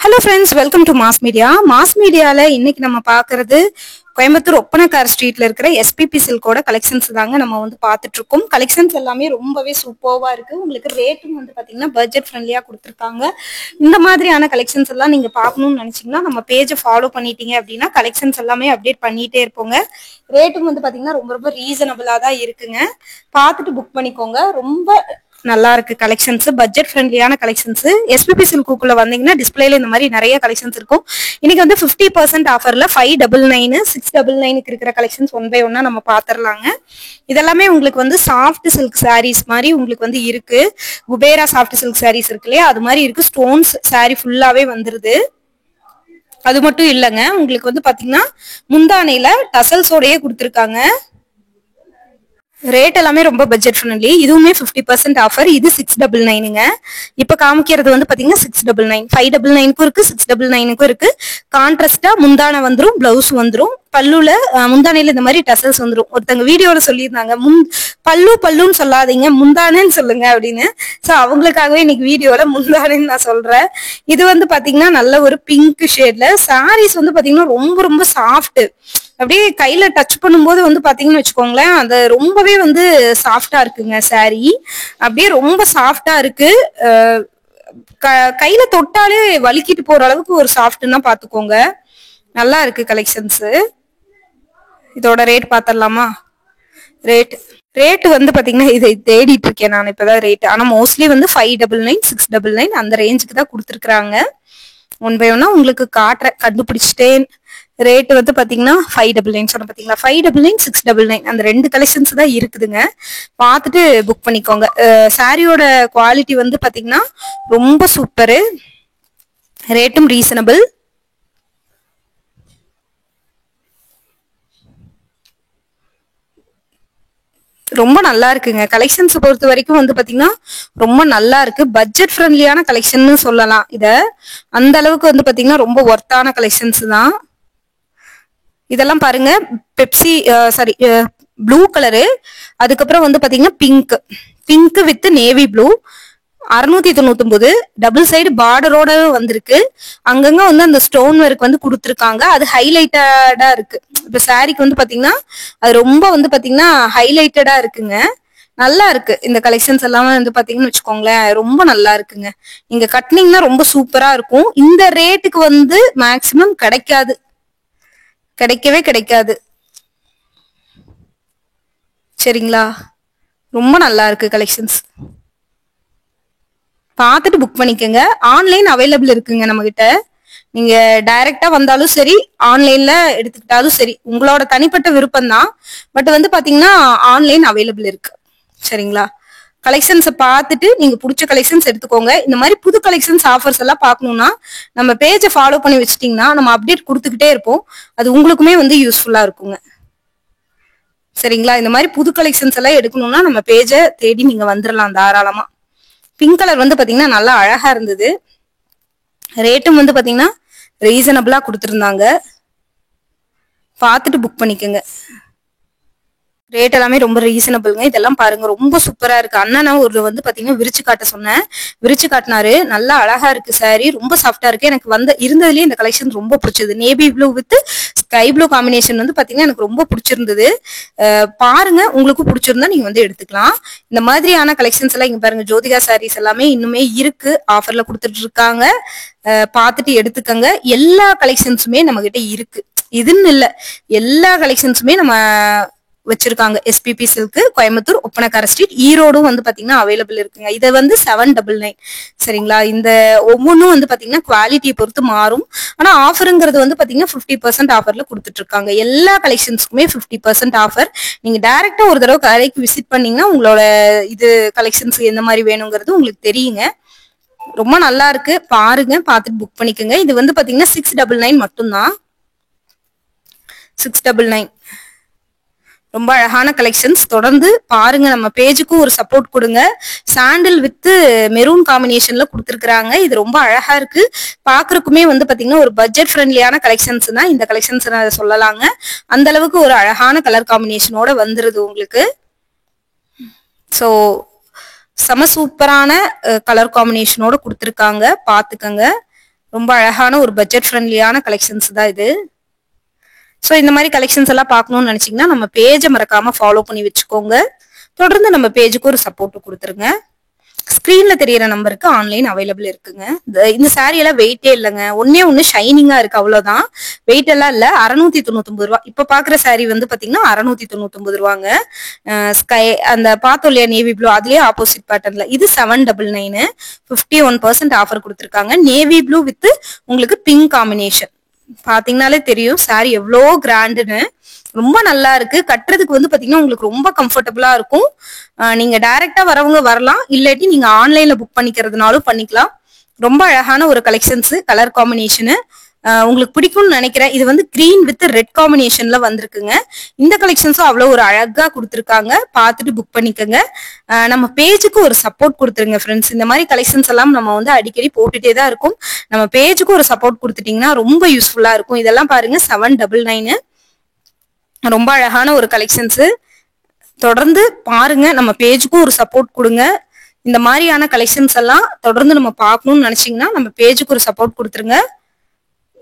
Hello friends, welcome to mass media. Mass மீடியால இன்னைக்கு நம்ம பாக்குறது கோயம்புத்தூர் ஒப்பனக்கார் ஸ்ட்ரீட்ல இருக்கிற எஸ்பிபி சில்கோட கலெக்ஷன்ஸ் தாங்க நம்ம பார்த்துட்டு இருக்கோம். கலெக்ஷன்ஸ் எல்லாமே ரொம்பவே சூப்பர்வா இருக்கு. உங்களுக்கு ரேட்டும் பாத்தீங்கன்னா பட்ஜெட் ஃப்ரெண்ட்லியா கொடுத்துருக்காங்க. இந்த மாதிரியான கலெக்ஷன்ஸ் எல்லாம் நீங்க பார்க்கணும்னு நினைச்சீங்கன்னா நம்ம பேஜை ஃபாலோ பண்ணிட்டீங்க அப்படின்னா கலெக்ஷன்ஸ் எல்லாமே அப்டேட் பண்ணிட்டே இருப்போங்க. ரேட்டும் பாத்தீங்கன்னா ரொம்ப ரொம்ப ரீசனபிளா தான் இருக்குங்க. பார்த்துட்டு புக் பண்ணிக்கோங்க. ரொம்ப நல்லா இருக்கு கலெக்ஷன்ஸ், பட்ஜெட் ஃப்ரெண்ட்லியான கலெக்ஷன்ஸ். எஸ்பிபி சில்குக்குள்ள வந்தீங்கன்னா டிஸ்பிளேல இந்த மாதிரி நிறைய கலெக்ஷன்ஸ் இருக்கும். இன்னைக்கு 50% ஆஃபர்ல 599 699 இருக்கிற கலெக்ஷன்ஸ் ஒன் பை ஒன்னா நம்ம பாத்திரலாங்க. இதெல்லாமே உங்களுக்கு சாஃப்ட் சில்க் சாரீஸ் மாதிரி உங்களுக்கு இருக்கு. குபேரா சாஃப்ட் சில்க் சாரீஸ் இருக்கு இல்லையா, அது மாதிரி இருக்கு. ஸ்டோன்ஸ் சாரீ ஃபுல்லாவே வந்துருது. அது மட்டும் இல்லைங்க, உங்களுக்கு பாத்தீங்கன்னா முந்தானையில டசல்ஸோடயே கொடுத்துருக்காங்க. ரேட் எல்லாமே ரொம்ப பட்ஜெட் ஃப்ரெண்ட்லி. இதுவுமே 50% ஆஃபர். இது 699ங்க. இப்ப காமிக்கிறது பாத்தீங்கன்னா 699. 599க்கும் இருக்கு, 699க்கும் இருக்கு. கான்ட்ராஸ்டா முந்தானை வந்துரும், பிளவுஸ் வந்துரும். பல்லுல முந்தானையில இந்த மாதிரி டசல்ஸ் வந்துரும். ஒருத்தங்க வீடியோல சொல்லியிருந்தாங்க, பல்லுன்னு சொல்லாதீங்க, முந்தானேன்னு சொல்லுங்க அப்படின்னு. சோ அவங்களுக்காகவே இன்னைக்கு வீடியோல முந்தானேன்னு நான் சொல்றேன். இது பாத்தீங்கன்னா நல்ல ஒரு பிங்க் ஷேட்ல சாரீஸ் பாத்தீங்கன்னா ரொம்ப ரொம்ப சாஃப்ட். அப்படியே கையில டச் பண்ணும்போது பாத்தீங்கன்னு வச்சுக்கோங்களேன், அது ரொம்பவே சாஃப்டா இருக்குங்க. சாரி அப்படியே ரொம்ப சாஃப்டா இருக்கு. கையில தொட்டாலே வலிக்கிட்டு போற அளவுக்கு ஒரு சாஃப்ட்னா பாத்துக்கோங்க. நல்லா இருக்கு கலெக்ஷன்ஸ். இதோட ரேட் பாத்திரலாமா? ரேட் பாத்தீங்கன்னா இதை தேடிட்டு இருக்கேன் நான் இப்பதான் ரேட். ஆனா மோஸ்ட்லி 599 699 அந்த ரேஞ்சுக்கு தான் கொடுத்துருக்காங்க. ஒன் பை ஒன்னா உங்களுக்கு காட்டுற கண்டுபிடிச்சிட்டேன். ரேட் பாத்தீங்கன்னா 599 சொன்ன பாத்தீங்களா, 599 699 அந்த ரெண்டு கலெக்ஷன்ஸ் தான் இருக்குதுங்க. பார்த்துட்டு புக் பண்ணிக்கோங்க. சாரியோட குவாலிட்டி பாத்தீங்கன்னா ரொம்ப சூப்பரு. ரேட்டும் ரீசனபிள். ரொம்ப நல்லா இருக்குங்க. கலெக்ஷன்ஸ் பொறுத்த வரைக்கும் பாத்தீங்கன்னா ரொம்ப நல்லா இருக்கு. பட்ஜெட் ஃப்ரெண்ட்லியான கலெக்ஷன் சொல்லலாம். இத அந்த அளவுக்கு பாத்தீங்கன்னா ரொம்ப ஒர்த்தான கலெக்ஷன்ஸ் தான். இதெல்லாம் பாருங்க, பெப்சி சாரி ப்ளூ கலரு, அதுக்கப்புறம் பாத்தீங்கன்னா pink with navy blue. 699 double side பார்டரோட வந்திருக்கு. அங்கங்க அந்த ஸ்டோன் ஒர்க் கொடுத்துருக்காங்க. அது ஹைலைட்டடா இருக்கு. இப்ப சாரிக்கு பாத்தீங்கன்னா அது ரொம்ப பாத்தீங்கன்னா ஹைலைட்டடா இருக்குங்க. நல்லா இருக்கு. இந்த கலெக்ஷன்ஸ் எல்லாம் பாத்தீங்கன்னு வச்சுக்கோங்களேன், ரொம்ப நல்லா இருக்குங்க. நீங்க கட்டினீங்கன்னா ரொம்ப சூப்பரா இருக்கும். இந்த ரேட்டுக்கு மேக்சிமம் கிடைக்கவே கிடைக்காது. சரிங்களா? ரொம்ப நல்லா இருக்கு கலெக்ஷன்ஸ். பார்த்துட்டு புக் பண்ணிக்கோங்க. ஆன்லைன் அவைலபிள் இருக்குங்க நம்ம கிட்ட. நீங்க டைரக்டா வந்தாலும் சரி, ஆன்லைன்ல எடுத்துக்கிட்டாலும் சரி, உங்களோட தனிப்பட்ட விருப்பம் தான். பட் பாத்தீங்கன்னா ஆன்லைன் அவைலபிள் இருக்கு. சரிங்களா? கலெக்ஷன்ஸ் பார்த்துட்டு நீங்க பிடிச்ச கலெக்ஷன்ஸ் எடுத்துக்கோங்க. இந்த மாதிரி புது கலெக்ஷன்ஸ் ஆஃபர்ஸ் எல்லாம் பார்க்கணும்னா நம்ம பேஜை ஃபாலோ பண்ணி வச்சிட்டீங்கன்னா நம்ம அப்டேட் கொடுத்துக்கிட்டே இருப்போம். அது உங்களுக்குமே யூஸ்ஃபுல்லா இருக்குங்க. சரிங்களா? இந்த மாதிரி புது கலெக்ஷன்ஸ் எல்லாம் எடுக்கணும்னா நம்ம பேஜை தேடி நீங்க வந்துடலாம் தாராளமா. பிங்க் கலர் பாத்தீங்கன்னா நல்லா அழகா இருந்தது. ரேட்டும் பாத்தீங்கன்னா ரீசனபிளா கொடுத்துருந்தாங்க. பார்த்துட்டு புக் பண்ணிக்கோங்க. ரேட் எல்லாமே ரொம்ப ரீசனபிள்ங்க. இதெல்லாம் பாருங்க, ரொம்ப சூப்பரா இருக்கு. அண்ணா ஒரு பாத்தீங்கன்னா விரிச்சு காட்ட சொன்னேன், விரிச்சு காட்டினாரு. நல்லா அழகா இருக்கு சாரி, ரொம்ப சாஃப்டா இருக்கு. எனக்கு இருந்ததுலயே இந்த கலெக்ஷன் ரொம்ப பிடிச்சது. Navy blue with sky blue combination பாத்தீங்கன்னா எனக்கு ரொம்ப பிடிச்சிருந்தது. பாருங்க, உங்களுக்கு பிடிச்சிருந்தா நீங்க எடுத்துக்கலாம். இந்த மாதிரியான கலெக்ஷன்ஸ் எல்லாம் இங்க பாருங்க. ஜோதிகா சாரீஸ் எல்லாமே இன்னுமே இருக்கு, ஆஃபர்ல கொடுத்துட்டு இருக்காங்க. பார்த்துட்டு எடுத்துக்கங்க. எல்லா கலெக்ஷன்ஸுமே நம்ம கிட்ட இருக்கு. இதுன்னு இல்ல, எல்லா கலெக்ஷன்ஸுமே நம்ம வச்சிருக்காங்க. SPB silk, Coimbatore Oppanakkara street, ஈரோடும் பாத்தீங்கன்னா அவைலபிள் இருக்குங்க. இதை 799. சரிங்களா? இந்த ஒவ்வொன்றும் பாத்தீங்கன்னா குவாலிட்டியை பொறுத்து மாறும். ஆனா ஆஃபருங்கிறது பாத்தீங்கன்னா 50% ஆஃபர்ல கொடுத்துட்டு இருக்காங்க. எல்லா கலெக்ஷன்ஸ்க்குமே 50% ஆஃபர். நீங்க டைரக்டா ஒரு தடவை கடைக்கு விசிட் பண்ணீங்கன்னா உங்களோட கலெக்ஷன்ஸ் எந்த மாதிரி வேணுங்கிறது உங்களுக்கு தெரியுங்க. ரொம்ப நல்லா இருக்கு. பாருங்க, பார்த்துட்டு புக் பண்ணிக்கோங்க. இது பாத்தீங்கன்னா 699 மட்டும்தான். 699 ரொம்ப அழகான கலெக்ஷன்ஸ். தொடர்ந்து பாருங்க, நம்ம பேஜுக்கும் ஒரு சப்போர்ட் கொடுங்க. சாண்டில் வித் மெரூன் காம்பினேஷன்ல கொடுத்துருக்காங்க. இது ரொம்ப அழகா இருக்கு. பாக்குறதுக்குமே பாத்தீங்கன்னா ஒரு பட்ஜெட் ஃப்ரெண்ட்லியான கலெக்ஷன்ஸ் தான் இந்த கலெக்ஷன்ஸ் சொல்லலாங்க. அந்த அளவுக்கு ஒரு அழகான கலர் காம்பினேஷனோட வந்துருது உங்களுக்கு. சோ செம சூப்பரான கலர் காம்பினேஷனோட கொடுத்துருக்காங்க. பாத்துக்கங்க. ரொம்ப அழகான ஒரு பட்ஜெட் ஃப்ரெண்ட்லியான கலெக்ஷன்ஸ் தான் இது. ஸோ இந்த மாதிரி கலெக்ஷன்ஸ் எல்லாம் பார்க்கணும்னு நினைச்சீங்கன்னா நம்ம பேஜை மறக்காம ஃபாலோ பண்ணி வச்சுக்கோங்க. தொடர்ந்து நம்ம பேஜுக்கு ஒரு சப்போர்ட் கொடுத்துருங்க. ஸ்கிரீன்ல தெரியற நம்பருக்கு ஆன்லைன் அவைலபிள் இருக்குங்க. இந்த சாரி எல்லாம் வெயிட்டே இல்லைங்க, ஒண்ணு ஷைனிங்கா இருக்கு, அவ்வளவுதான். வெயிட் எல்லாம் இல்ல. 699 ரூபா. இப்ப பாக்குற சாரி வந்து பாத்தீங்கன்னா 699 ரூபாங்க. ஸ்கை அந்த பார்த்தோம் இல்லையா நேவி ப்ளூ, அதுலயே ஆப்போசிட் பேட்டர்ன்ல இது 799. 51% ஆஃபர் கொடுத்துருக்காங்க. நேவி ப்ளூ வித் உங்களுக்கு பிங்க் காம்பினேஷன். பாத்தீங்கன்னாலே தெரியும் சாரி எவ்வளோ கிராண்டுன்னு. ரொம்ப நல்லா இருக்கு. கட்டுறதுக்கு வந்து பாத்தீங்கன்னா உங்களுக்கு ரொம்ப கம்ஃபர்டபுளா இருக்கும். நீங்க டைரக்டா வரவங்க வரலாம், இல்லாட்டி நீங்க ஆன்லைன்ல புக் பண்ணிக்கிறதுனாலும் பண்ணிக்கலாம். ரொம்ப அழகான ஒரு கலெக்ஷன்ஸ். கலர் காம்பினேஷனு உங்களுக்கு பிடிக்கும்னு நினைக்கிறேன். இது வந்து கிரீன் வித் ரெட் காம்பினேஷன்ல வந்திருக்குங்க. இந்த கலெக்ஷன்ஸும் அவ்வளவு ஒரு அழகா கொடுத்துருக்காங்க. பார்த்துட்டு புக் பண்ணிக்கோங்க. நம்ம பேஜுக்கு ஒரு சப்போர்ட் கொடுத்துருங்க ஃப்ரெண்ட்ஸ். இந்த மாதிரி கலெக்ஷன்ஸ் எல்லாம் நம்ம வந்து அடிக்கடி போட்டுட்டே தான் இருக்கும். நம்ம பேஜுக்கு ஒரு சப்போர்ட் கொடுத்துட்டீங்கன்னா ரொம்ப யூஸ்ஃபுல்லா இருக்கும். இதெல்லாம் பாருங்க 799. ரொம்ப அழகான ஒரு கலெக்ஷன்ஸ். தொடர்ந்து பாருங்க, நம்ம பேஜுக்கும் ஒரு சப்போர்ட் கொடுங்க. இந்த மாதிரியான கலெக்ஷன்ஸ் எல்லாம் தொடர்ந்து நம்ம பார்க்கணும்னு நினைச்சீங்கன்னா நம்ம பேஜுக்கு ஒரு சப்போர்ட் கொடுத்துருங்க.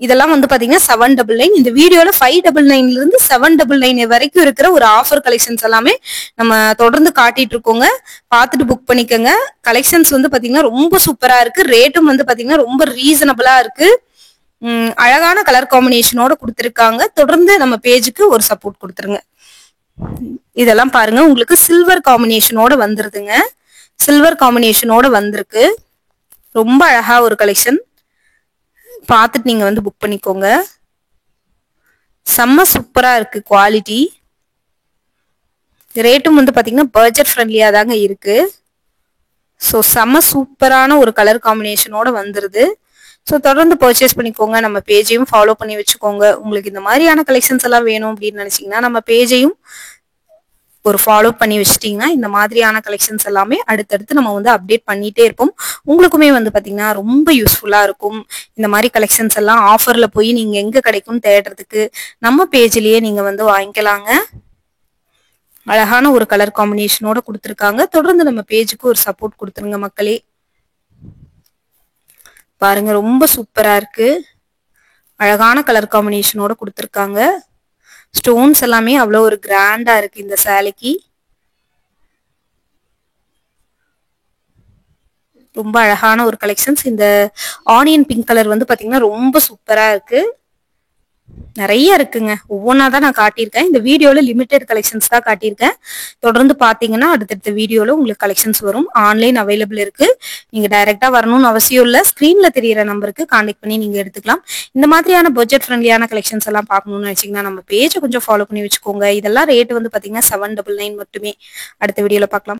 இதெல்லாம் வந்து பாத்தீங்கன்னா 799. இந்த வீடியோல 599 இருந்து 799 வரைக்கும் இருக்கிற ஒரு ஆஃபர் கலெக்ஷன்ஸ் எல்லாமே நம்ம தொடர்ந்து காட்டிட்டு இருக்கோங்க. பார்த்துட்டு புக் பண்ணிக்கோங்க. கலெக்ஷன்ஸ் வந்து பாத்தீங்கன்னா ரொம்ப சூப்பரா இருக்கு. ரேட்டும் வந்து பாத்தீங்கன்னா ரொம்ப ரீசனபிளா இருக்கு. அழகான கலர் காம்பினேஷனோட கொடுத்துருக்காங்க. தொடர்ந்து நம்ம பேஜுக்கு ஒரு சப்போர்ட் கொடுத்துருங்க. இதெல்லாம் பாருங்க, உங்களுக்கு சில்வர் காம்பினேஷனோட வந்துருதுங்க. சில்வர் காம்பினேஷனோட வந்திருக்கு. ரொம்ப அழகா ஒரு கலெக்ஷன். பார்த்துட்டு நீங்க வந்து புக் பண்ணிக்கோங்க. செம்ம சூப்பரா இருக்கு குவாலிட்டி. ரேட்டும் வந்து பாத்தீங்கன்னா பட்ஜெட் ஃப்ரெண்ட்லியா தாங்க இருக்கு. ஸோ செம்ம சூப்பரான ஒரு கலர் காம்பினேஷனோட வந்துருது. ஸோ தொடர்ந்து பர்ச்சேஸ் பண்ணிக்கோங்க. நம்ம பேஜையும் ஃபாலோ பண்ணி வச்சுக்கோங்க. உங்களுக்கு இந்த மாதிரியான கலெக்ஷன்ஸ் எல்லாம் வேணும் அப்படின்னு நினைச்சீங்கன்னா நம்ம பேஜையும் ஒரு ஃபாலோ பண்ணி வச்சிட்டீங்கன்னா இந்த மாதிரியான கலெக்ஷன்ஸ் எல்லாமே அடுத்தடுத்து நம்ம வந்து அப்டேட் பண்ணிட்டே இருப்போம். உங்களுக்குமே வந்து பாத்தீங்கன்னா ரொம்ப யூஸ்ஃபுல்லா இருக்கும். இந்த மாதிரி கலெக்ஷன்ஸ் எல்லாம் ஆஃபர்ல போய் நீங்க எங்க கிடைக்கும் தேடுறதுக்கு நம்ம பேஜ்லயே நீங்க வந்து வாங்கிக்கலாங்க. அழகான ஒரு கலர் காம்பினேஷனோட கொடுத்துருக்காங்க. தொடர்ந்து நம்ம பேஜுக்கு ஒரு சப்போர்ட் கொடுத்துருங்க மக்களே. பாருங்க ரொம்ப சூப்பரா இருக்கு. அழகான கலர் காம்பினேஷனோட கொடுத்துருக்காங்க. ஸ்டோன்ஸ் எல்லாமே அவ்வளோ ஒரு கிராண்டா இருக்கு இந்த சேலைக்கு. ரொம்ப அழகான ஒரு கலெக்ஷன்ஸ். இந்த ஆனியன் பிங்க் கலர் வந்து பாத்தீங்கன்னா ரொம்ப சூப்பரா இருக்கு. நிறைய இருக்குங்க. ஒவ்வொன்னா தான் நான் காட்டியிருக்கேன். இந்த வீடியோல லிமிடெட் கலெக்ஷன்ஸ் தான் காட்டியிருக்கேன். தொடர்ந்து பாத்தீங்கன்னா அடுத்தடுத்த வீடியோல உங்களுக்கு கலெக்ஷன்ஸ் வரும். ஆன்லைன் அவைலபிள் இருக்கு. நீங்க டைரக்டா வரணும்னு அவசியம் இல்ல. ஸ்கிரீன்ல தெரியற நம்பருக்கு கான்டாக்ட் பண்ணி நீங்க எடுத்துக்கலாம். இந்த மாதிரியான பட்ஜெட் ஃப்ரெண்ட்லியான கலெக்ஷன்ஸ் எல்லாம் பார்க்கணும்னு நினைச்சீங்கன்னா நம்ம பேஜை கொஞ்சம் ஃபாலோ பண்ணி வச்சுக்கோங்க. இதெல்லாம் ரேட் வந்து பாத்தீங்கன்னா 799 மட்டுமே. அடுத்த வீடியோல பார்க்கலாம்.